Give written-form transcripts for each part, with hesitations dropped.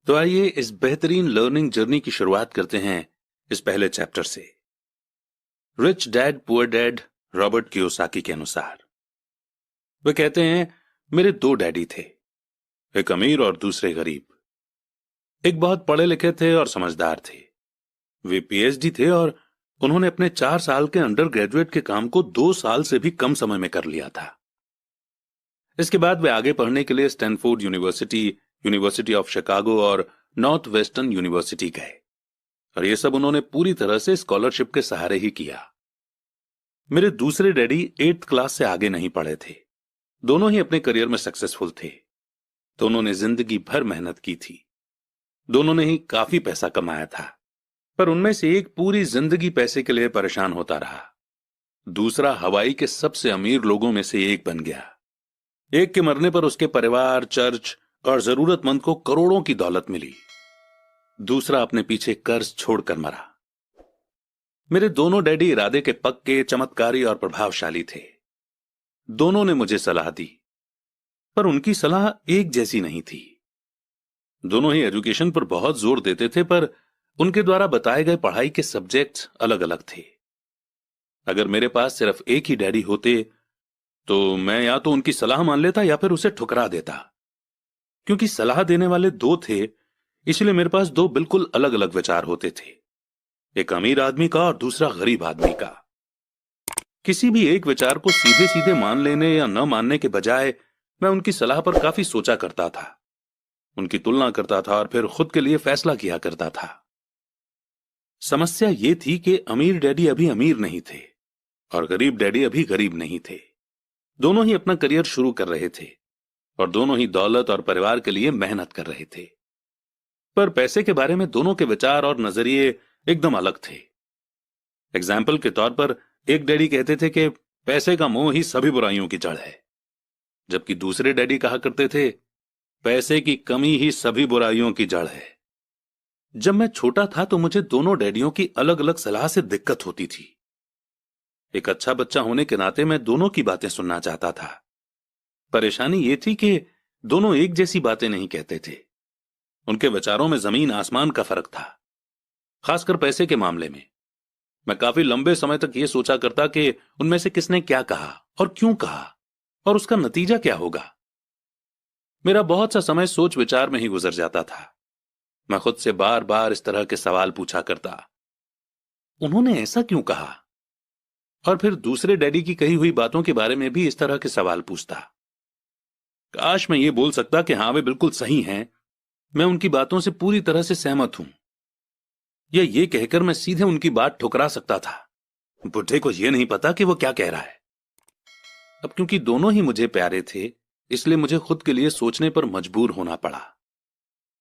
तो आइए इस बेहतरीन लर्निंग जर्नी की शुरुआत करते हैं इस पहले चैप्टर से। Rich dad poor dad Robert Kiyosaki के अनुसार वे कहते हैं, मेरे दो डैडी थे, एक अमीर और दूसरे गरीब। एक बहुत पढ़े लिखे थे और समझदार थे। वे पीएचडी थे और उन्होंने अपने 4 साल के अंडर ग्रेजुएट के काम को 2 साल से भी कम समय में कर लिया था। इसके बाद वे आगे पढ़ने के लिए Stanford university, university of Chicago और नॉर्थ वेस्टर्न यूनिवर्सिटी गए और यह सब उन्होंने पूरी तरह से स्कॉलरशिप के सहारे ही किया। मेरे दूसरे डैडी 8th क्लास से आगे नहीं पढ़े थे। दोनों ही अपने करियर में सक्सेसफुल थे। दोनों ने जिंदगी भर मेहनत की थी। दोनों ने ही काफी पैसा कमाया था, पर उनमें से एक पूरी जिंदगी पैसे के लिए परेशान होता रहा। दूसरा हवाई के सबसे अमीर लोगों में से एक बन गया। एक के मरने पर उसके परिवार, चर्च और जरूरतमंद को करोड़ों की दौलत मिली। दूसरा अपने पीछे कर्ज छोड़कर मरा। मेरे दोनों डैडी इरादे के पक्के, चमत्कारी और प्रभावशाली थे। दोनों ने मुझे सलाह दी, पर उनकी सलाह एक जैसी नहीं थी। दोनों ही एजुकेशन पर बहुत जोर देते थे, पर उनके द्वारा बताए गए पढ़ाई के सब्जेक्ट्स अलग अलग थे। अगर मेरे पास सिर्फ एक ही डैडी होते तो मैं या तो उनकी सलाह मान लेता या फिर उसे ठुकरा देता। क्योंकि सलाह देने वाले दो थे, इसलिए मेरे पास दो बिल्कुल अलग अलग विचार होते थे, एक अमीर आदमी का और दूसरा गरीब आदमी का। किसी भी एक विचार को सीधे सीधे मान लेने या न मानने के बजाय मैं उनकी सलाह पर काफी सोचा करता था, उनकी तुलना करता था और फिर खुद के लिए फैसला किया करता था। समस्या यह थी कि अमीर डैडी अभी अमीर नहीं थे और गरीब डैडी अभी गरीब नहीं थे। दोनों ही अपना करियर शुरू कर रहे थे और दोनों ही दौलत और परिवार के लिए मेहनत कर रहे थे, पर पैसे के बारे में दोनों के विचार और नजरिए एकदम अलग थे। एग्जाम्पल के तौर पर एक डैडी कहते थे कि पैसे का मोह ही सभी बुराइयों की जड़ है, जबकि दूसरे डैडी कहा करते थे पैसे की कमी ही सभी बुराइयों की जड़ है। जब मैं छोटा था तो मुझे दोनों डैडियों की अलग अलग सलाह से दिक्कत होती थी। एक अच्छा बच्चा होने के नाते मैं दोनों की बातें सुनना चाहता था। परेशानी यह थी कि दोनों एक जैसी बातें नहीं कहते थे। उनके विचारों में जमीन आसमान का फर्क था, खासकर पैसे के मामले में। मैं काफी लंबे समय तक यह सोचा करता कि उनमें से किसने क्या कहा और क्यों कहा और उसका नतीजा क्या होगा। मेरा बहुत सा समय सोच विचार में ही गुजर जाता था। मैं खुद से बार बार इस तरह के सवाल पूछा करता, उन्होंने ऐसा क्यों कहा? और फिर दूसरे डैडी की कही हुई बातों के बारे में भी इस तरह के सवाल पूछता। काश मैं ये बोल सकता कि हां वे बिल्कुल सही हैं, मैं उनकी बातों से पूरी तरह से सहमत हूं, या ये कहकर मैं सीधे उनकी बात ठुकरा सकता था, बुढ़े को यह नहीं पता कि वो क्या कह रहा है। अब क्योंकि दोनों ही मुझे प्यारे थे, इसलिए मुझे खुद के लिए सोचने पर मजबूर होना पड़ा।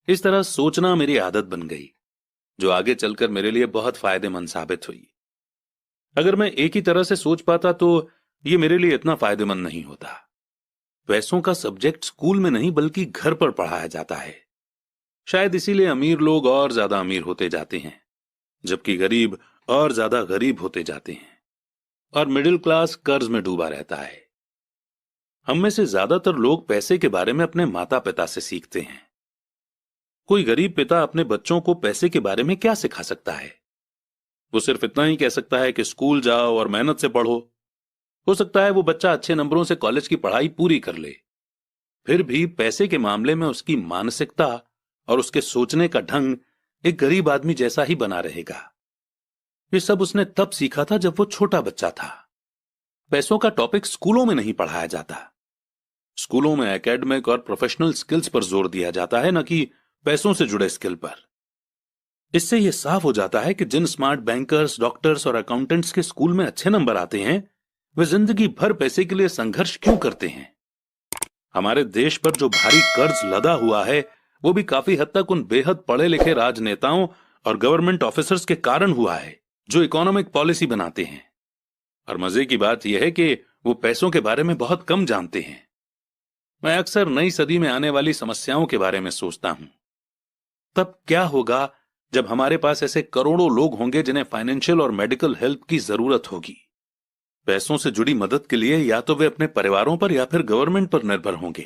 इस तरह सोचना मेरी आदत बन गई, जो आगे चलकर मेरे लिए बहुत फायदेमंद साबित हुई। अगर मैं एक ही तरह से सोच पाता तो यह मेरे लिए इतना फायदेमंद नहीं होता। पैसों का सब्जेक्ट स्कूल में नहीं बल्कि घर पर पढ़ाया जाता है। शायद इसीलिए अमीर लोग और ज्यादा अमीर होते जाते हैं, जबकि गरीब और ज्यादा गरीब होते जाते हैं, और मिडिल क्लास कर्ज में डूबा रहता है। हम में से ज्यादातर लोग पैसे के बारे में अपने माता पिता से सीखते हैं। कोई गरीब पिता अपने बच्चों को पैसे के बारे में क्या सिखा सकता है? वो सिर्फ इतना ही कह सकता है कि स्कूल जाओ और मेहनत से पढ़ो। हो सकता है वो बच्चा अच्छे नंबरों से कॉलेज की पढ़ाई पूरी कर ले, फिर भी पैसे के मामले में उसकी मानसिकता और उसके सोचने का ढंग एक गरीब आदमी जैसा ही बना रहेगा। ये सब उसने तब सीखा था जब वो छोटा बच्चा था। पैसों का टॉपिक स्कूलों में नहीं पढ़ाया जाता। स्कूलों में एकेडमिक और प्रोफेशनल स्किल्स पर जोर दिया जाता है, न कि पैसों से जुड़े स्किल पर। इससे यह साफ हो जाता है कि जिन स्मार्ट बैंकर्स, डॉक्टर्स और अकाउंटेंट्स के स्कूल में अच्छे नंबर आते हैं, वे जिंदगी भर पैसे के लिए संघर्ष क्यों करते हैं। हमारे देश पर जो भारी कर्ज लदा हुआ है, वो भी काफी हद तक उन बेहद पढ़े लिखे राजनेताओं और गवर्नमेंट ऑफिसर्स के कारण हुआ है, जो इकोनॉमिक पॉलिसी बनाते हैं। और मजे की बात यह है कि वो पैसों के बारे में बहुत कम जानते हैं। मैं अक्सर नई सदी में आने वाली समस्याओं के बारे में सोचता हूं। तब क्या होगा जब हमारे पास ऐसे करोड़ों लोग होंगे जिन्हें फाइनेंशियल और मेडिकल हेल्प की जरूरत होगी। पैसों से जुड़ी मदद के लिए या तो वे अपने परिवारों पर या फिर गवर्नमेंट पर निर्भर होंगे।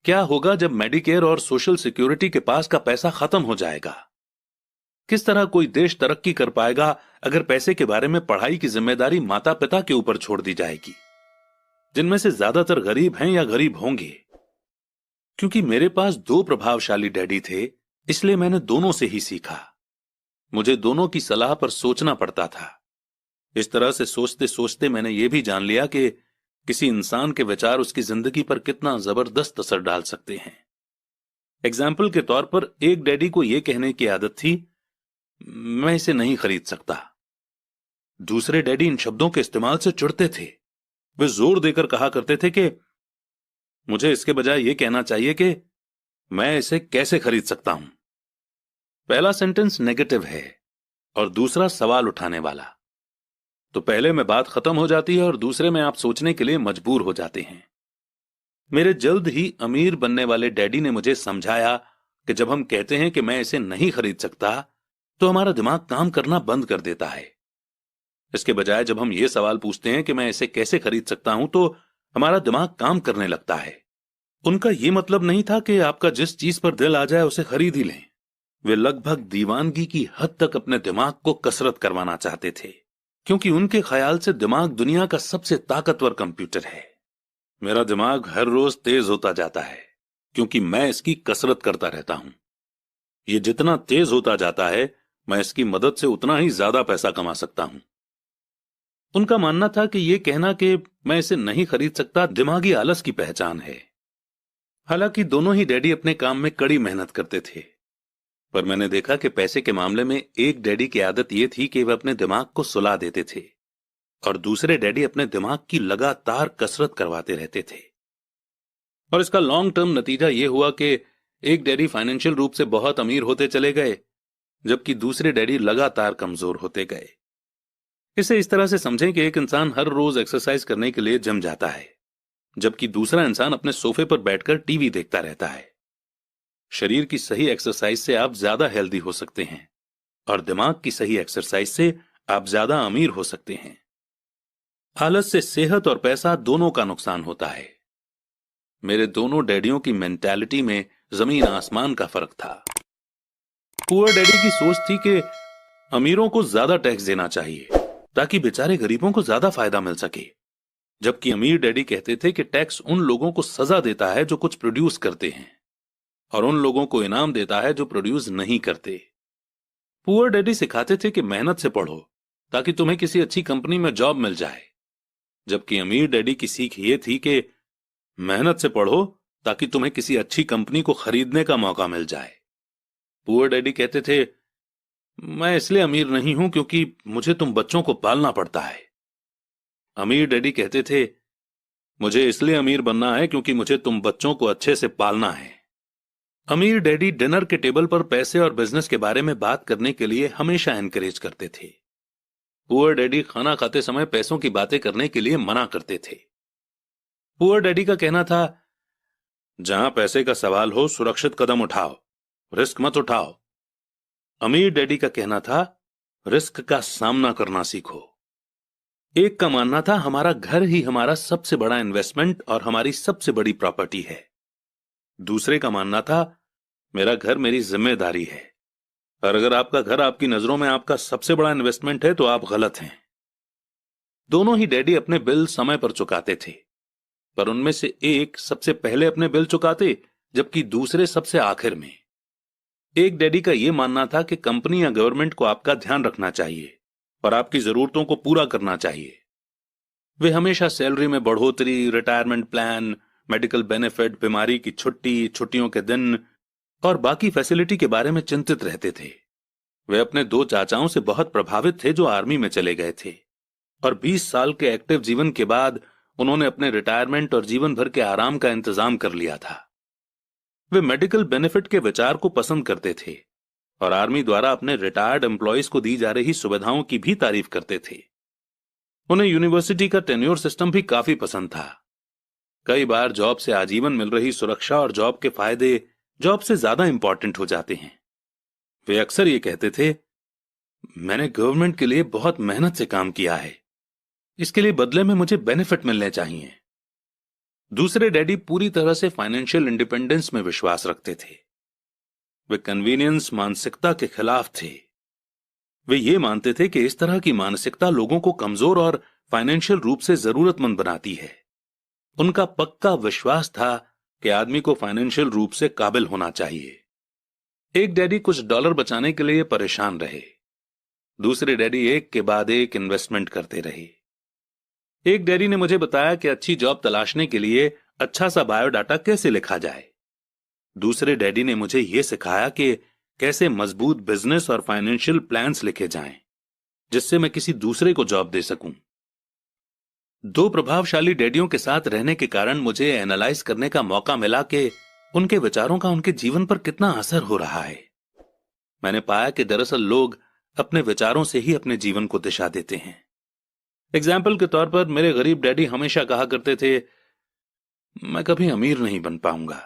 क्या होगा जब मेडिकेयर और सोशल सिक्योरिटी के पास का पैसा खत्म हो जाएगा? किस तरह कोई देश तरक्की कर पाएगा अगर पैसे के बारे में पढ़ाई की जिम्मेदारी माता पिता के ऊपर छोड़ दी जाएगी, जिनमें से ज्यादातर गरीब हैं या गरीब होंगे? क्योंकि मेरे पास दो प्रभावशाली डैडी थे, इसलिए मैंने दोनों से ही सीखा। मुझे दोनों की सलाह पर सोचना पड़ता था। इस तरह से सोचते सोचते मैंने यह भी जान लिया कि किसी इंसान के विचार उसकी जिंदगी पर कितना जबरदस्त असर डाल सकते हैं। एग्जाम्पल के तौर पर एक डैडी को यह कहने की आदत थी, मैं इसे नहीं खरीद सकता। दूसरे डैडी इन शब्दों के इस्तेमाल से चिढ़ते थे। वे जोर देकर कहा करते थे कि मुझे इसके बजाय यह कहना चाहिए कि मैं इसे कैसे खरीद सकता हूं। पहला सेंटेंस नेगेटिव है और दूसरा सवाल उठाने वाला। तो पहले में बात खत्म हो जाती है और दूसरे में आप सोचने के लिए मजबूर हो जाते हैं। मेरे जल्द ही अमीर बनने वाले डैडी ने मुझे समझाया कि जब हम कहते हैं कि मैं इसे नहीं खरीद सकता, तो हमारा दिमाग काम करना बंद कर देता है। इसके बजाय जब हम ये सवाल पूछते हैं कि मैं इसे कैसे खरीद सकता हूं, तो हमारा दिमाग काम करने लगता है। उनका यह मतलब नहीं था कि आपका जिस चीज पर दिल आ जाए उसे खरीद ही लें। वे लगभग दीवानगी की हद तक अपने दिमाग को कसरत करवाना चाहते थे, क्योंकि उनके ख्याल से दिमाग दुनिया का सबसे ताकतवर कंप्यूटर है। मेरा दिमाग हर रोज तेज होता जाता है क्योंकि मैं इसकी कसरत करता रहता हूं। यह जितना तेज होता जाता है, मैं इसकी मदद से उतना ही ज्यादा पैसा कमा सकता हूं। उनका मानना था कि यह कहना कि मैं इसे नहीं खरीद सकता दिमागी आलस की पहचान है। हालांकि दोनों ही डैडी अपने काम में कड़ी मेहनत करते थे, पर मैंने देखा कि पैसे के मामले में एक डैडी की आदत यह थी कि वह अपने दिमाग को सुला देते थे और दूसरे डैडी अपने दिमाग की लगातार कसरत करवाते रहते थे। और इसका लॉन्ग टर्म नतीजा यह हुआ कि एक डैडी फाइनेंशियल रूप से बहुत अमीर होते चले गए, जबकि दूसरे डैडी लगातार कमजोर होते गए। इसे इस तरह से समझें कि एक इंसान हर रोज एक्सरसाइज करने के लिए जिम जाता है, जबकि दूसरा इंसान अपने सोफे पर बैठकर टीवी देखता रहता है। शरीर की सही एक्सरसाइज से आप ज्यादा हेल्दी हो सकते हैं और दिमाग की सही एक्सरसाइज से आप ज्यादा अमीर हो सकते हैं। आलस से सेहत और पैसा दोनों का नुकसान होता है। मेरे दोनों डैडियों की मेंटालिटी में जमीन आसमान का फर्क था। पुअर डैडी की सोच थी कि अमीरों को ज्यादा टैक्स देना चाहिए ताकि बेचारे गरीबों को ज्यादा फायदा मिल सके, जबकि अमीर डैडी कहते थे कि टैक्स उन लोगों को सजा देता है जो कुछ प्रोड्यूस करते हैं और उन लोगों को इनाम देता है जो प्रोड्यूस नहीं करते। पुअर डैडी सिखाते थे कि मेहनत से पढ़ो ताकि तुम्हें किसी अच्छी कंपनी में जॉब मिल जाए, जबकि अमीर डैडी की सीख ये थी कि मेहनत से पढ़ो ताकि तुम्हें किसी अच्छी कंपनी को खरीदने का मौका मिल जाए। पुअर डैडी कहते थे, मैं इसलिए अमीर नहीं हूं क्योंकि मुझे तुम बच्चों को पालना पड़ता है। अमीर डैडी कहते थे, मुझे इसलिए अमीर बनना है क्योंकि मुझे तुम बच्चों को अच्छे से पालना है। अमीर डैडी डिनर के टेबल पर पैसे और बिजनेस के बारे में बात करने के लिए हमेशा एनकरेज करते थे। पुअर डैडी खाना खाते समय पैसों की बातें करने के लिए मना करते थे। पुअर डैडी का कहना था, जहां पैसे का सवाल हो सुरक्षित कदम उठाओ, रिस्क मत उठाओ। अमीर डैडी का कहना था, रिस्क का सामना करना सीखो। एक का मानना था, हमारा घर ही हमारा सबसे बड़ा इन्वेस्टमेंट और हमारी सबसे बड़ी प्रॉपर्टी है। दूसरे का मानना था, मेरा घर मेरी जिम्मेदारी है, और अगर आपका घर आपकी नजरों में आपका सबसे बड़ा इन्वेस्टमेंट है तो आप गलत हैं। दोनों ही डैडी अपने बिल समय पर चुकाते थे, पर उनमें से एक सबसे पहले अपने बिल चुकाते जबकि दूसरे सबसे आखिर में। एक डैडी का यह मानना था कि कंपनी या गवर्नमेंट को आपका ध्यान रखना चाहिए और आपकी जरूरतों को पूरा करना चाहिए। वे हमेशा सैलरी में बढ़ोतरी, रिटायरमेंट प्लान, मेडिकल बेनिफिट, बीमारी की छुट्टी, छुट्टियों के दिन और बाकी फैसिलिटी के बारे में चिंतित रहते थे। वे अपने दो चाचाओं से बहुत प्रभावित थे जो आर्मी में चले गए थे, और 20 साल के एक्टिव जीवन के बाद उन्होंने अपने रिटायरमेंट और जीवन भर के आराम का इंतजाम कर लिया था। वे मेडिकल बेनिफिट के विचार को पसंद करते थे और आर्मी द्वारा अपने रिटायर्ड एम्प्लॉयज को दी जा रही सुविधाओं की भी तारीफ करते थे। उन्हें यूनिवर्सिटी का टेन्योर सिस्टम भी काफी पसंद था। कई बार जॉब से आजीवन मिल रही सुरक्षा और जॉब के फायदे जॉब से ज्यादा इंपॉर्टेंट हो जाते हैं। वे अक्सर ये कहते थे, मैंने गवर्नमेंट के लिए बहुत मेहनत से काम किया है, इसके लिए बदले में मुझे बेनिफिट मिलने चाहिए। दूसरे डैडी पूरी तरह से फाइनेंशियल इंडिपेंडेंस में विश्वास रखते थे। वे कन्वीनियंस मानसिकता के खिलाफ थे। वे ये मानते थे कि इस तरह की मानसिकता लोगों को कमजोर और फाइनेंशियल रूप से जरूरतमंद बनाती है। उनका पक्का विश्वास था कि आदमी को फाइनेंशियल रूप से काबिल होना चाहिए। एक डैडी कुछ डॉलर बचाने के लिए परेशान रहे। दूसरे डैडी एक के बाद एक इन्वेस्टमेंट करते रहे। एक डैडी ने मुझे बताया कि अच्छी जॉब तलाशने के लिए अच्छा सा बायोडाटा कैसे लिखा जाए। दूसरे डैडी ने मुझे यह सिखाया कि कैसे मजबूत बिजनेस और फाइनेंशियल प्लान्स लिखे जाएं, जिससे मैं किसी दूसरे को जॉब दे सकूं। दो प्रभावशाली डैडियों के साथ रहने के कारण मुझे एनालाइज करने का मौका मिला कि उनके विचारों का उनके जीवन पर कितना असर हो रहा है। मैंने पाया कि दरअसल लोग अपने विचारों से ही अपने जीवन को दिशा देते हैं। एग्जाम्पल के तौर पर मेरे गरीब डैडी हमेशा कहा करते थे, मैं कभी अमीर नहीं बन पाऊंगा,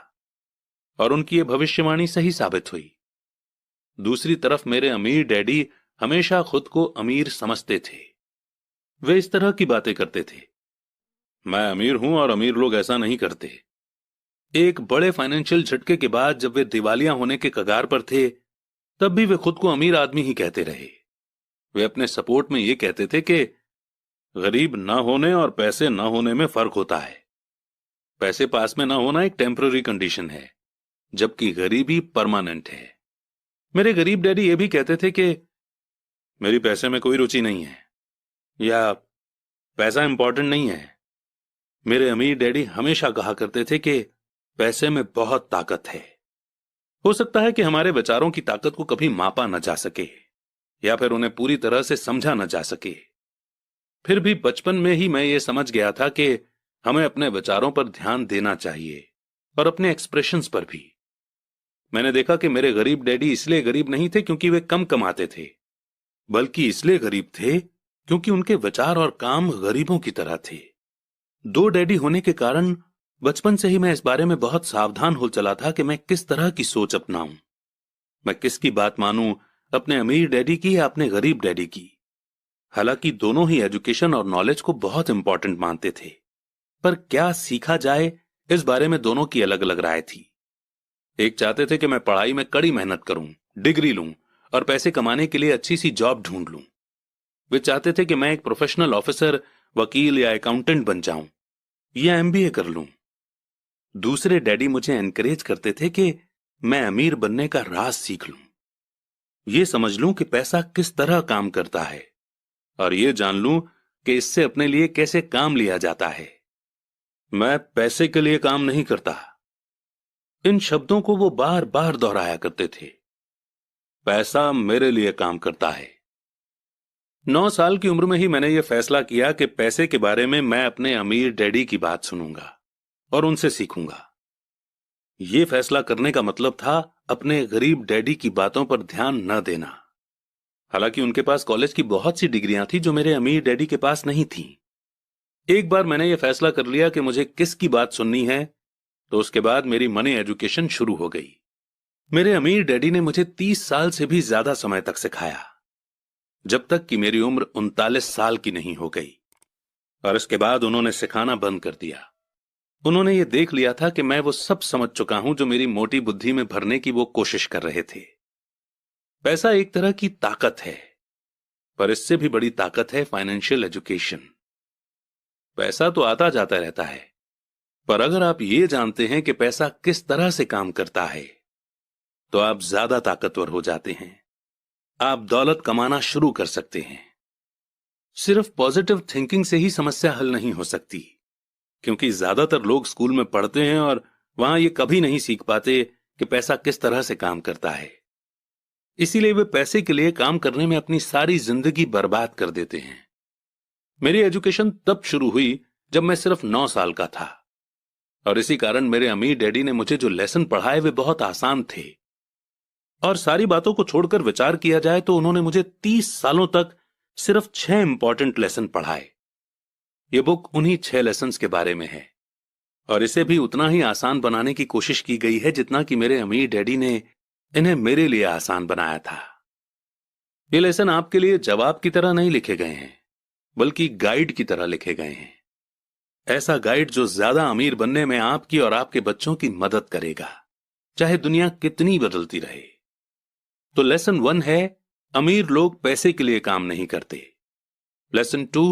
और उनकी यह भविष्यवाणी सही साबित हुई। दूसरी तरफ मेरे अमीर डैडी हमेशा खुद को अमीर समझते थे। वे इस तरह की बातें करते थे, मैं अमीर हूं और अमीर लोग ऐसा नहीं करते। एक बड़े फाइनेंशियल झटके के बाद जब वे दिवालिया होने के कगार पर थे, तब भी वे खुद को अमीर आदमी ही कहते रहे। वे अपने सपोर्ट में यह कहते थे कि गरीब ना होने और पैसे ना होने में फर्क होता है। पैसे पास में ना होना एक टेम्पररी कंडीशन है, जबकि गरीबी परमानेंट है। मेरे गरीब डैडी ये भी कहते थे कि मेरी पैसे में कोई रुचि नहीं है, या पैसा इंपॉर्टेंट नहीं है। मेरे अमीर डैडी हमेशा कहा करते थे कि पैसे में बहुत ताकत है। हो सकता है कि हमारे विचारों की ताकत को कभी मापा न जा सके, या फिर उन्हें पूरी तरह से समझा न जा सके। फिर भी बचपन में ही मैं ये समझ गया था कि हमें अपने विचारों पर ध्यान देना चाहिए, और अपने एक्सप्रेशंस पर भी। मैंने देखा कि मेरे गरीब डैडी इसलिए गरीब नहीं थे क्योंकि वे कम कमाते थे, बल्कि इसलिए गरीब थे क्योंकि उनके विचार और काम गरीबों की तरह थे। दो डैडी होने के कारण बचपन से ही मैं इस बारे में बहुत सावधान हो चला था कि मैं किस तरह की सोच अपनाऊं। मैं किसकी बात मानूं, अपने अमीर डैडी की या अपने गरीब डैडी की। हालांकि दोनों ही एजुकेशन और नॉलेज को बहुत इंपॉर्टेंट मानते थे, पर क्या सीखा जाए इस बारे में दोनों की अलग अलग राय थी। एक चाहते थे कि मैं पढ़ाई में कड़ी मेहनत करूं, डिग्री लूं और पैसे कमाने के लिए अच्छी सी जॉब ढूंढ लूं। वे चाहते थे कि मैं एक प्रोफेशनल ऑफिसर, वकील या अकाउंटेंट बन जाऊं या एमबीए कर लूं। दूसरे डैडी मुझे एनकरेज करते थे कि मैं अमीर बनने का राज सीख लूं, ये समझ लूं कि पैसा किस तरह काम करता है, और ये जान लूं कि इससे अपने लिए कैसे काम लिया जाता है। मैं पैसे के लिए काम नहीं करता। इन शब्दों को वो बार बार दोहराया करते थे। पैसा मेरे लिए काम करता है। 9 साल की उम्र में ही मैंने यह फैसला किया कि पैसे के बारे में मैं अपने अमीर डैडी की बात सुनूंगा और उनसे सीखूंगा। यह फैसला करने का मतलब था अपने गरीब डैडी की बातों पर ध्यान न देना। हालांकि उनके पास कॉलेज की बहुत सी डिग्रियां थी जो मेरे अमीर डैडी के पास नहीं थी। एक बार मैंने यह फैसला कर लिया कि मुझे किसकी बात सुननी है, तो उसके बाद मेरी मनी एजुकेशन शुरू हो गई। मेरे अमीर डैडी ने मुझे 30 साल से भी ज्यादा समय तक सिखाया, जब तक कि मेरी उम्र 39 साल की नहीं हो गई, और इसके बाद उन्होंने सिखाना बंद कर दिया। उन्होंने ये देख लिया था कि मैं वो सब समझ चुका हूं जो मेरी मोटी बुद्धि में भरने की वो कोशिश कर रहे थे। पैसा एक तरह की ताकत है, पर इससे भी बड़ी ताकत है फाइनेंशियल एजुकेशन। पैसा तो आता जाता रहता है, पर अगर आप ये जानते हैं कि पैसा किस तरह से काम करता है, तो आप ज्यादा ताकतवर हो जाते हैं। आप दौलत कमाना शुरू कर सकते हैं। सिर्फ पॉजिटिव थिंकिंग से ही समस्या हल नहीं हो सकती, क्योंकि ज्यादातर लोग स्कूल में पढ़ते हैं और वहां ये कभी नहीं सीख पाते कि पैसा किस तरह से काम करता है। इसीलिए वे पैसे के लिए काम करने में अपनी सारी जिंदगी बर्बाद कर देते हैं। मेरी एजुकेशन तब शुरू हुई जब मैं सिर्फ 9 साल का था, और इसी कारण मेरे अमीर डैडी ने मुझे जो लेसन पढ़ाए वे बहुत आसान थे। और सारी बातों को छोड़कर विचार किया जाए तो उन्होंने मुझे 30 सालों तक सिर्फ 6 इंपॉर्टेंट लेसन पढ़ाए। ये बुक उन्हीं 6 लेसन्स के बारे में है, और इसे भी उतना ही आसान बनाने की कोशिश की गई है जितना कि मेरे अमीर डैडी ने इन्हें मेरे लिए आसान बनाया था। ये लेसन आपके लिए जवाब की तरह नहीं लिखे गए हैं, बल्कि गाइड की तरह लिखे गए हैं। ऐसा गाइड जो ज्यादा अमीर बनने में आपकी और आपके बच्चों की मदद करेगा, चाहे दुनिया कितनी बदलती रहे। तो लेसन 1 है, अमीर लोग पैसे के लिए काम नहीं करते। लेसन 2,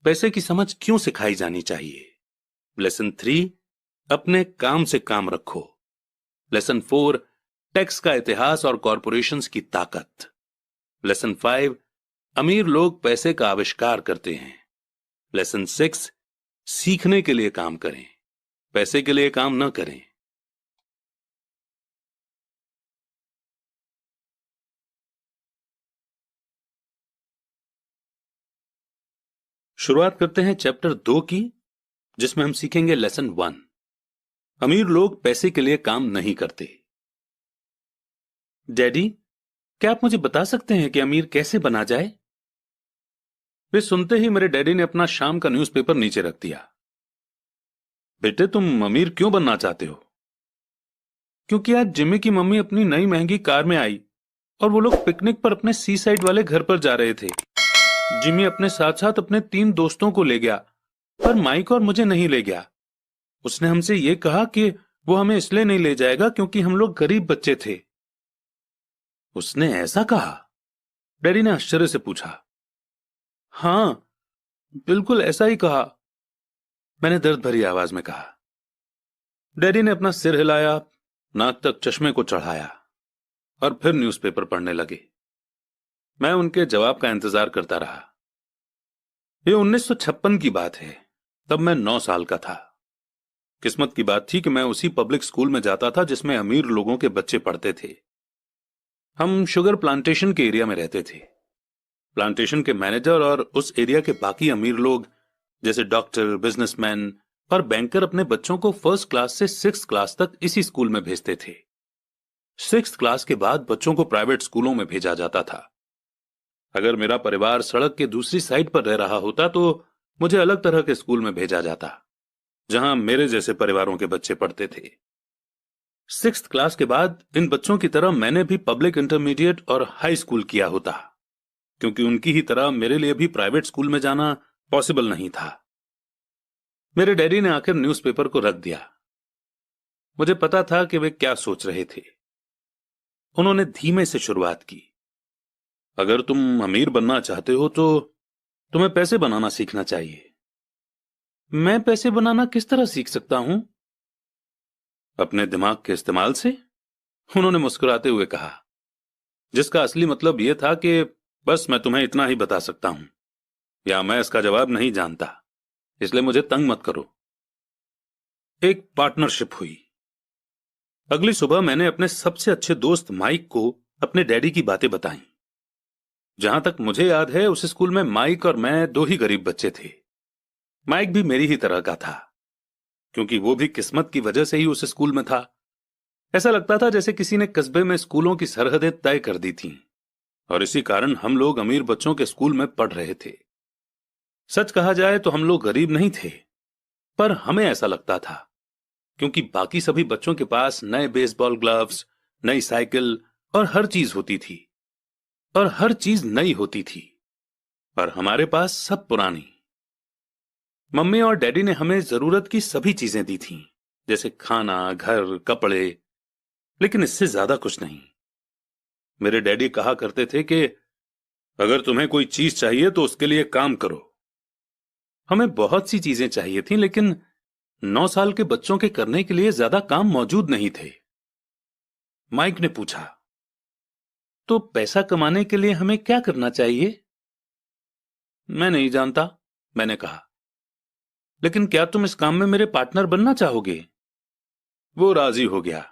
पैसे की समझ क्यों सिखाई जानी चाहिए। लेसन 3, अपने काम से काम रखो। लेसन 4, टैक्स का इतिहास और कॉरपोरेशंस की ताकत। लेसन 5, अमीर लोग पैसे का आविष्कार करते हैं। लेसन 6, सीखने के लिए काम करें, पैसे के लिए काम न करें। शुरुआत करते हैं चैप्टर 2 की, जिसमें हम सीखेंगे लेसन 1, अमीर लोग पैसे के लिए काम नहीं करते। डैडी, क्या आप मुझे बता सकते हैं कि अमीर कैसे बना जाए? वे सुनते ही मेरे डैडी ने अपना शाम का न्यूज़पेपर नीचे रख दिया। बेटे, तुम अमीर क्यों बनना चाहते हो? क्योंकि आज जिमी की मम्मी अपनी नई महंगी कार में आई और वो लोग पिकनिक पर अपने सी साइड वाले घर पर जा रहे थे। जिमी अपने साथ साथ अपने 3 दोस्तों को ले गया, पर माइक और मुझे नहीं ले गया। उसने हमसे ये कहा कि वो हमें इसलिए नहीं ले जाएगा क्योंकि हम लोग गरीब बच्चे थे। उसने ऐसा कहा? डैडी ने आश्चर्य से पूछा। हां, बिल्कुल ऐसा ही कहा, मैंने दर्द भरी आवाज में कहा। डैडी ने अपना सिर हिलाया, नाक तक चश्मे को चढ़ाया और फिर न्यूज़पेपर पढ़ने लगे। मैं उनके जवाब का इंतजार करता रहा। ये 1956 की बात है, तब मैं 9 साल का था। किस्मत की बात थी कि मैं उसी पब्लिक स्कूल में जाता था जिसमें अमीर लोगों के बच्चे पढ़ते थे। हम शुगर प्लांटेशन के एरिया में रहते थे। प्लांटेशन के मैनेजर और उस एरिया के बाकी अमीर लोग जैसे डॉक्टर, बिजनेसमैन और बैंकर अपने बच्चों को 1st क्लास से 6th क्लास तक इसी स्कूल में भेजते थे। 6th क्लास के बाद बच्चों को प्राइवेट स्कूलों में भेजा जाता था। अगर मेरा परिवार सड़क के दूसरी साइड पर रह रहा होता तो मुझे अलग तरह के स्कूल में भेजा जाता, जहां मेरे जैसे परिवारों के बच्चे पढ़ते थे। 6th क्लास के बाद इन बच्चों की तरह मैंने भी पब्लिक इंटरमीडिएट और हाई स्कूल किया होता, क्योंकि उनकी ही तरह मेरे लिए भी प्राइवेट स्कूल में जाना पॉसिबल नहीं था। मेरे डैडी ने आखिर न्यूज़पेपर को रख दिया। मुझे पता था कि वे क्या सोच रहे थे। उन्होंने धीमे से शुरुआत की। अगर तुम अमीर बनना चाहते हो तो तुम्हें पैसे बनाना सीखना चाहिए। मैं पैसे बनाना किस तरह सीख सकता हूं? अपने दिमाग के इस्तेमाल से, उन्होंने मुस्कुराते हुए कहा, जिसका असली मतलब यह था कि बस मैं तुम्हें इतना ही बता सकता हूं, या मैं इसका जवाब नहीं जानता, इसलिए मुझे तंग मत करो। एक पार्टनरशिप हुई। अगली सुबह मैंने अपने सबसे अच्छे दोस्त माइक को अपने डैडी की बातें बताईं। जहां तक मुझे याद है, उस स्कूल में माइक और मैं 2 ही गरीब बच्चे थे। माइक भी मेरी ही तरह का था, क्योंकि वो भी किस्मत की वजह से ही उस स्कूल में था। ऐसा लगता था जैसे किसी ने कस्बे में स्कूलों की सरहदें तय कर दी थीं, और इसी कारण हम लोग अमीर बच्चों के स्कूल में पढ़ रहे थे। सच कहा जाए तो हम लोग गरीब नहीं थे, पर हमें ऐसा लगता था, क्योंकि बाकी सभी बच्चों के पास नए बेसबॉल ग्लव्स, नई साइकिल और हर चीज होती थी, और हर चीज नई होती थी, पर हमारे पास सब पुरानी। मम्मी और डैडी ने हमें जरूरत की सभी चीजें दी थीं, जैसे खाना, घर, कपड़े, लेकिन इससे ज्यादा कुछ नहीं। मेरे डैडी कहा करते थे कि अगर तुम्हें कोई चीज चाहिए तो उसके लिए काम करो। हमें बहुत सी चीजें चाहिए थीं, लेकिन 9 साल के बच्चों के करने के लिए ज्यादा काम मौजूद नहीं थे। माइक ने पूछा, तो पैसा कमाने के लिए हमें क्या करना चाहिए? मैं नहीं जानता, मैंने कहा, लेकिन क्या तुम इस काम में मेरे पार्टनर बनना चाहोगे? वो राजी हो गया,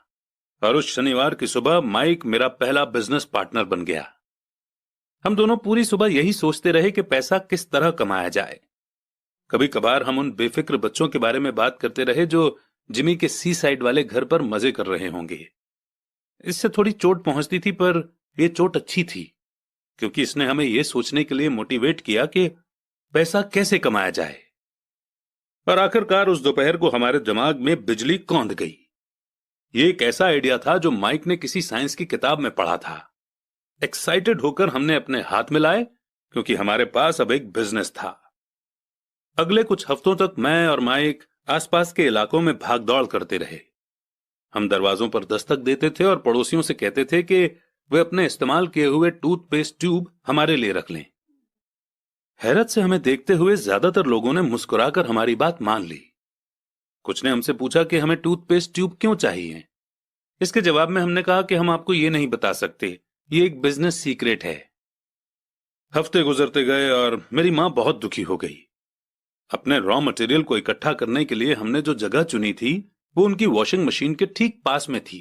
और उस शनिवार की सुबह माइक मेरा पहला बिजनेस पार्टनर बन गया। हम दोनों पूरी सुबह यही सोचते रहे कि पैसा किस तरह कमाया जाए। कभी कभार हम उन बेफिक्र बच्चों के बारे में बात करते रहे जो जिमी के सी साइड वाले घर पर मजे कर रहे होंगे। इससे थोड़ी चोट पहुंचती थी, पर यह चोट अच्छी थी, क्योंकि इसने हमें यह सोचने के लिए मोटिवेट किया कि पैसा कैसे कमाया जाए। और आखिरकार उस दोपहर को हमारे दिमाग में बिजली कौंध गई। यह एक ऐसा आइडिया था जो माइक ने किसी साइंस की किताब में पढ़ा था। एक्साइटेड होकर हमने अपने हाथ मिलाए, क्योंकि हमारे पास अब एक बिजनेस था। अगले कुछ हफ्तों तक मैं और माइक आसपास के इलाकों में भागदौड़ करते रहे। हम दरवाजों पर दस्तक देते थे और पड़ोसियों से कहते थे कि वे अपने इस्तेमाल किए हुए टूथपेस्ट ट्यूब हमारे लिए रख लें। हैरत से हमें देखते हुए ज्यादातर लोगों ने मुस्कुराकर हमारी बात मान ली। कुछ ने हमसे पूछा कि हमें टूथपेस्ट ट्यूब क्यों चाहिए। इसके जवाब में हमने कहा कि हम आपको ये नहीं बता सकते, ये एक बिजनेस सीक्रेट है। हफ्ते गुजरते गए और मेरी मां बहुत दुखी हो गई। अपने रॉ मटेरियल को इकट्ठा करने के लिए हमने जो जगह चुनी थी वो उनकी वॉशिंग मशीन के ठीक पास में थी,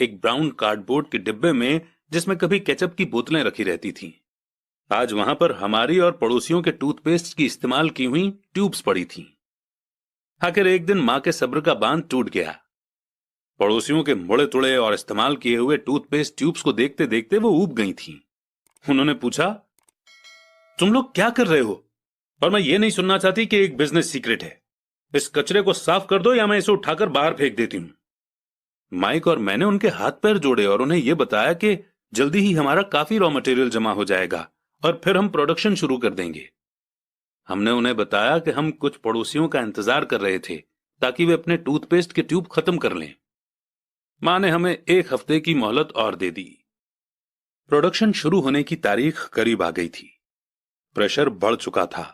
एक ब्राउन कार्डबोर्ड के डिब्बे में जिसमें कभी केचप की बोतलें रखी रहती थीं। आज वहां पर हमारी और पड़ोसियों के टूथपेस्ट की इस्तेमाल की हुई ट्यूब्स पड़ी थीं। आखिर एक दिन मां के सब्र का बांध टूट गया। पड़ोसियों के मुड़े तुड़े और इस्तेमाल किए हुए टूथपेस्ट ट्यूब्स को देखते देखते वो ऊब गई थीं। उन्होंने पूछा, तुम लोग क्या कर रहे हो? और मैं ये नहीं सुनना चाहती कि एक बिजनेस सीक्रेट है। इस कचरे को साफ कर दो या मैं इसे उठाकर बाहर फेंक देती हूं। माइक और मैंने उनके हाथ पैर जोड़े और उन्हें यह बताया कि जल्दी ही हमारा काफी रॉ मटेरियल जमा हो जाएगा और फिर हम प्रोडक्शन शुरू कर देंगे। हमने उन्हें बताया कि हम कुछ पड़ोसियों का इंतजार कर रहे थे ताकि वे अपने टूथपेस्ट के ट्यूब खत्म कर लें। मां ने हमें एक हफ्ते की मोहलत और दे दी। प्रोडक्शन शुरू होने की तारीख करीब आ गई थी। प्रेशर बढ़ चुका था।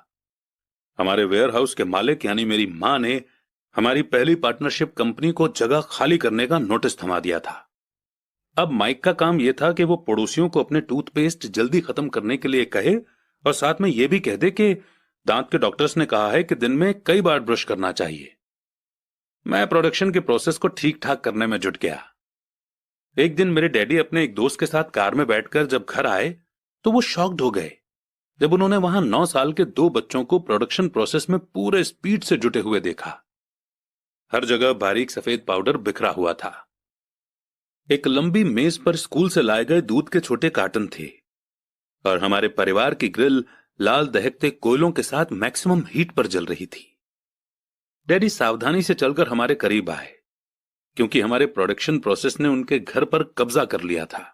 हमारे वेयरहाउस के मालिक यानी मेरी मां ने हमारी पहली पार्टनरशिप कंपनी को जगह खाली करने का नोटिस थमा दिया था। अब माइक का काम यह था कि वो पड़ोसियों को अपने टूथपेस्ट जल्दी खत्म करने के लिए कहे और साथ में यह भी कह दे कि दांत के डॉक्टर्स ने कहा है कि दिन में कई बार ब्रश करना चाहिए। मैं प्रोडक्शन के प्रोसेस को ठीक ठाक करने में जुट गया। एक दिन मेरे डैडी अपने एक दोस्त के साथ कार में बैठकर जब घर आए तो वो शॉक्ड हो गए जब उन्होंने वहां 9 साल के 2 बच्चों को प्रोडक्शन प्रोसेस में पूरे स्पीड से जुटे हुए देखा। हर जगह बारीक सफेद पाउडर बिखरा हुआ था। एक लंबी मेज पर स्कूल से लाए गए दूध के छोटे कार्टन थे और हमारे परिवार की ग्रिल लाल दहकते कोयलों के साथ मैक्सिमम हीट पर जल रही थी। डैडी सावधानी से चलकर हमारे करीब आए क्योंकि हमारे प्रोडक्शन प्रोसेस ने उनके घर पर कब्जा कर लिया था,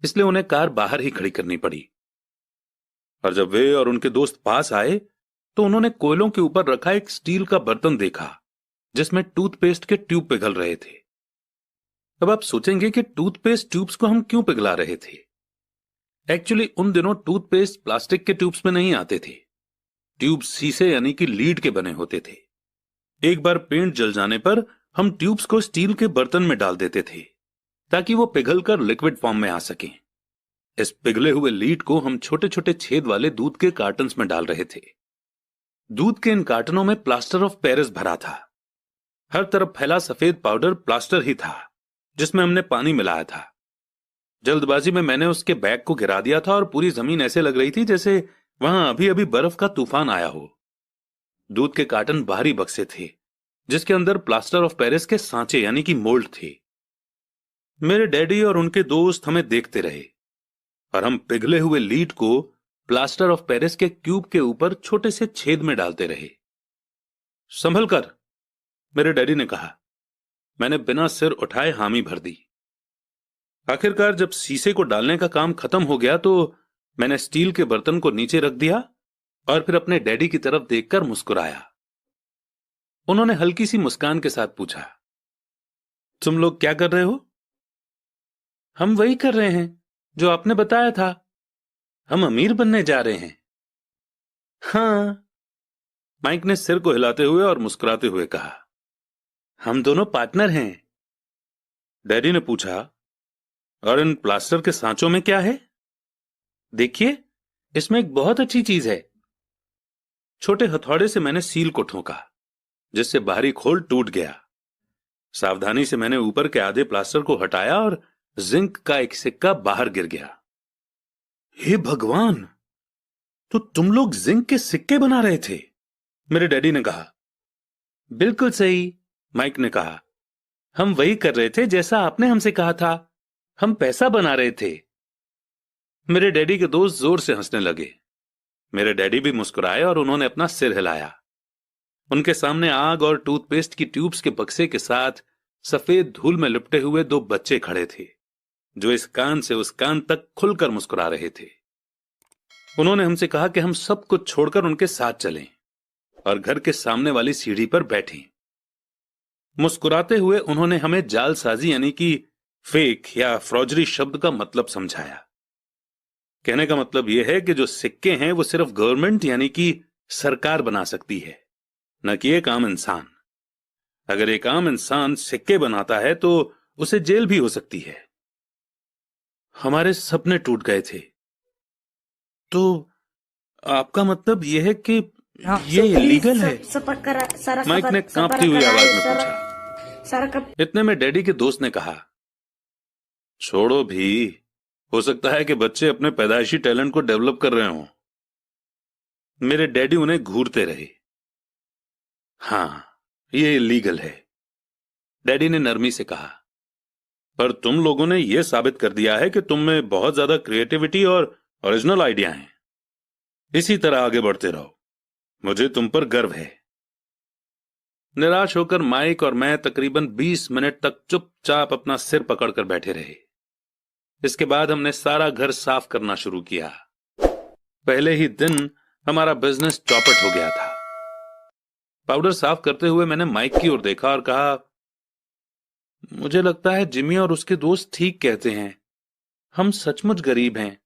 इसलिए उन्हें कार बाहर ही खड़ी करनी पड़ी। और जब वे और उनके दोस्त पास आए तो उन्होंने कोयलों के ऊपर रखा एक स्टील का बर्तन देखा जिसमें टूथपेस्ट के ट्यूब पिघल रहे थे। अब आप सोचेंगे कि टूथपेस्ट ट्यूब्स को हम क्यों पिघला रहे थे। एक्चुअली उन दिनों टूथपेस्ट प्लास्टिक के ट्यूब्स में नहीं आते थे। ट्यूब शीशे यानी कि लीड के बने होते थे। एक बार पेंट जल जाने पर हम ट्यूब्स को स्टील के बर्तन में डाल देते थे ताकि वो पिघलकर लिक्विड फॉर्म में आ सकें। इस पिघले हुए लीड को हम छोटे छोटे छेद वाले दूध के कार्टन्स में डाल रहे थे। दूध के इन कार्टनों में प्लास्टर ऑफ पेरिस भरा था। हर तरफ फैला सफेद पाउडर प्लास्टर ही था जिसमें हमने पानी मिलाया था। जल्दबाजी में मैंने उसके बैग को गिरा दिया था और पूरी जमीन ऐसे लग रही थी जैसे वहां अभी अभी बर्फ का तूफान आया हो। दूध के कार्टन बाहरी बक्से थे जिसके अंदर प्लास्टर ऑफ पेरिस के सांचे यानी कि मोल्ड थे। मेरे डैडी और उनके दोस्त हमें देखते रहे और हम पिघले हुए लीड को प्लास्टर ऑफ पेरिस के क्यूब के ऊपर छोटे से छेद में डालते रहे। संभल कर, मेरे डैडी ने कहा। मैंने बिना सिर उठाए हामी भर दी। आखिरकार जब शीशे को डालने का काम खत्म हो गया तो मैंने स्टील के बर्तन को नीचे रख दिया और फिर अपने डैडी की तरफ देखकर मुस्कुराया। उन्होंने हल्की सी मुस्कान के साथ पूछा, तुम लोग क्या कर रहे हो? हम वही कर रहे हैं जो आपने बताया था। हम अमीर बनने जा रहे हैं। हां, माइक ने सिर को हिलाते हुए और मुस्कुराते हुए कहा। हम दोनों पार्टनर हैं। डैडी ने पूछा, और इन प्लास्टर के सांचों में क्या है? देखिए, इसमें एक बहुत अच्छी चीज है। छोटे हथौड़े से मैंने सील को ठोका जिससे बाहरी खोल टूट गया। सावधानी से मैंने ऊपर के आधे प्लास्टर को हटाया और जिंक का एक सिक्का बाहर गिर गया। हे भगवान, तो तुम लोग जिंक के सिक्के बना रहे थे? मेरे डैडी ने कहा। बिल्कुल सही, माइक ने कहा। हम वही कर रहे थे जैसा आपने हमसे कहा था। हम पैसा बना रहे थे। मेरे डैडी के दोस्त जोर से हंसने लगे। मेरे डैडी भी मुस्कुराए और उन्होंने अपना सिर हिलाया। उनके सामने आग और टूथपेस्ट की ट्यूब्स के बक्से के साथ सफेद धूल में लिपटे हुए 2 बच्चे खड़े थे जो इस कान से उस कान तक खुलकर मुस्कुरा रहे थे। उन्होंने हमसे कहा कि हम सब कुछ छोड़कर उनके साथ चलें और घर के सामने वाली सीढ़ी पर बैठी। मुस्कुराते हुए उन्होंने हमें जालसाजी यानी कि फेक या फ्रॉजरी शब्द का मतलब समझाया। कहने का मतलब यह है कि जो सिक्के हैं वो सिर्फ गवर्नमेंट यानी कि सरकार बना सकती है, न कि एक आम इंसान। अगर एक आम इंसान सिक्के बनाता है तो उसे जेल भी हो सकती है। हमारे सपने टूट गए थे। तो आपका मतलब यह है कि ये इलीगल है? माइक ने कांपती हुई आवाज में पूछा। इतने में डैडी के दोस्त ने कहा, छोड़ो भी, हो सकता है कि बच्चे अपने पैदाइशी टैलेंट को डेवलप कर रहे हों। मेरे डैडी उन्हें घूरते रहे। हाँ, ये इलीगल है, डैडी ने नरमी से कहा, पर तुम लोगों ने यह साबित कर दिया है कि तुम में बहुत ज्यादा क्रिएटिविटी और ओरिजिनल आइडिया हैं। इसी तरह आगे बढ़ते रहो, मुझे तुम पर गर्व है। निराश होकर माइक और मैं तकरीबन 20 मिनट तक चुपचाप अपना सिर पकड़कर बैठे रहे। इसके बाद हमने सारा घर साफ करना शुरू किया। पहले ही दिन हमारा बिजनेस चौपट हो गया था। पाउडर साफ करते हुए मैंने माइक की ओर देखा और कहा, मुझे लगता है जिमी और उसके दोस्त ठीक कहते हैं, हम सचमुच गरीब हैं।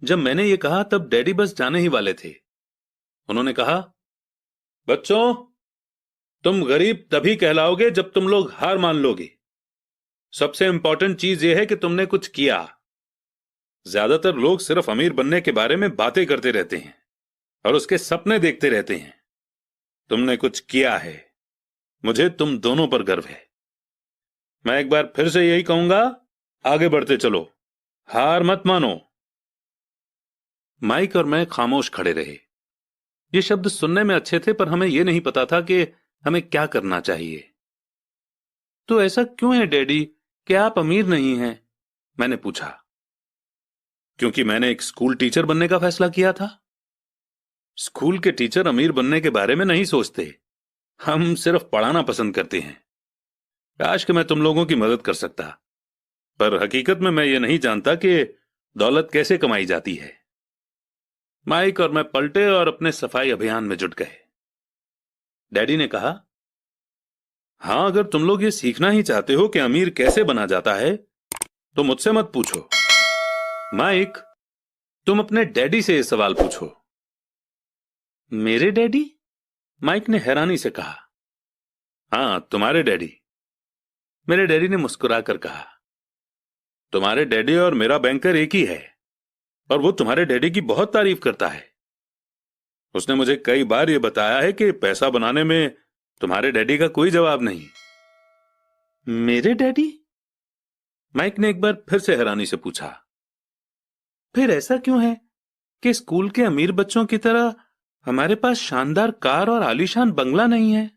जब मैंने ये कहा तब डैडी बस जाने ही वाले थे। उन्होंने कहा, बच्चों, तुम गरीब तभी कहलाओगे जब तुम लोग हार मान लोगे। सबसे इंपॉर्टेंट चीज यह है कि तुमने कुछ किया। ज्यादातर लोग सिर्फ अमीर बनने के बारे में बातें करते रहते हैं और उसके सपने देखते रहते हैं। तुमने कुछ किया है। मुझे तुम दोनों पर गर्व है। मैं एक बार फिर से यही कहूंगा, आगे बढ़ते चलो, हार मत मानो। माइक और मैं खामोश खड़े रहे। ये शब्द सुनने में अच्छे थे, पर हमें यह नहीं पता था कि हमें क्या करना चाहिए। तो ऐसा क्यों है डैडी कि आप अमीर नहीं हैं? मैंने पूछा। क्योंकि मैंने एक स्कूल टीचर बनने का फैसला किया था। स्कूल के टीचर अमीर बनने के बारे में नहीं सोचते, हम सिर्फ पढ़ाना पसंद करते हैं। काश कि मैं तुम लोगों की मदद कर सकता, पर हकीकत में मैं ये नहीं जानता कि दौलत कैसे कमाई जाती है। माइक और मैं पलटे और अपने सफाई अभियान में जुट गए। डैडी ने कहा, हां, अगर तुम लोग ये सीखना ही चाहते हो कि अमीर कैसे बना जाता है तो मुझसे मत पूछो। माइक, तुम अपने डैडी से यह सवाल पूछो। मेरे डैडी? माइक ने हैरानी से कहा। हां, तुम्हारे डैडी। मेरे डैडी ने मुस्कुराकर कहा, तुम्हारे डैडी और मेरा बैंकर एक ही है और वो तुम्हारे डैडी की बहुत तारीफ करता है। उसने मुझे कई बार यह बताया है कि पैसा बनाने में तुम्हारे डैडी का कोई जवाब नहीं। मेरे डैडी? माइक ने एक बार फिर से हैरानी से पूछा। फिर ऐसा क्यों है कि स्कूल के अमीर बच्चों की तरह हमारे पास शानदार कार और आलीशान बंगला नहीं है?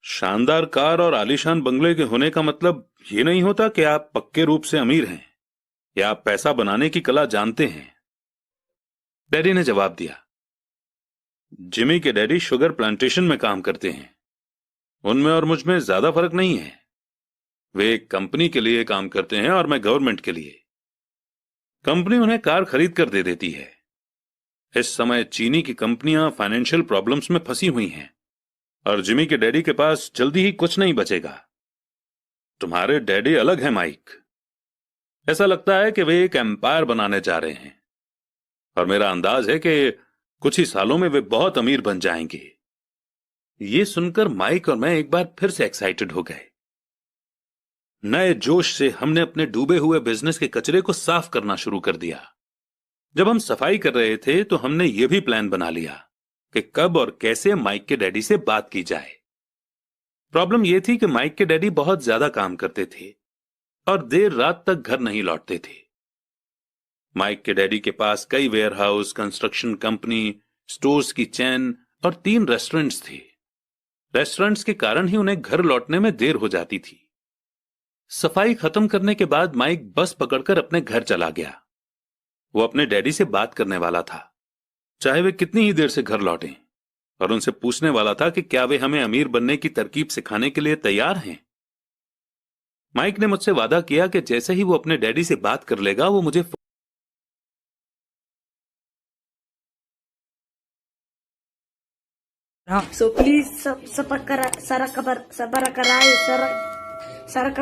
शानदार कार और आलीशान बंगले के होने का मतलब यह नहीं होता कि आप पक्के रूप से अमीर हैं या आप पैसा बनाने की कला जानते हैं, डैडी ने जवाब दिया। जिमी के डैडी शुगर प्लांटेशन में काम करते हैं। उनमें और मुझ में ज्यादा फर्क नहीं है। वे एक कंपनी के लिए काम करते हैं और मैं गवर्नमेंट के लिए। कंपनी उन्हें कार खरीद कर दे देती है। इस समय चीनी की कंपनियां फाइनेंशियल प्रॉब्लम्स में फंसी हुई हैं और जिमी के डैडी के पास जल्दी ही कुछ नहीं बचेगा। तुम्हारे डैडी अलग हैं माइक। ऐसा लगता है कि वे एक एम्पायर बनाने जा रहे हैं और मेरा अंदाज है कि कुछ ही सालों में वे बहुत अमीर बन जाएंगे। यह सुनकर माइक और मैं एक बार फिर से एक्साइटेड हो गए। नए जोश से हमने अपने डूबे हुए बिजनेस के कचरे को साफ करना शुरू कर दिया। जब हम सफाई कर रहे थे तो हमने यह भी प्लान बना लिया कि कब और कैसे माइक के डैडी से बात की जाए। प्रॉब्लम यह थी कि माइक के डैडी बहुत ज्यादा काम करते थे और देर रात तक घर नहीं लौटते थे। माइक के डैडी के पास कई वेयरहाउस, कंस्ट्रक्शन कंपनी, स्टोर्स की चेन और 3 रेस्टोरेंट्स थे। रेस्टोरेंट्स के कारण ही उन्हें घर लौटने में देर हो जाती थी। सफाई खत्म करने के बाद माइक बस पकड़कर अपने घर चला गया। वो अपने डैडी से बात करने वाला था, चाहे वे कितनी ही देर से घर लौटें, और उनसे पूछने वाला था कि क्या वे हमें अमीर बनने की तरकीब सिखाने के लिए तैयार हैं। माइक ने मुझसे वादा किया कि जैसे ही वो अपने डैडी से बात कर लेगा वो मुझे So please, sabara karai, sara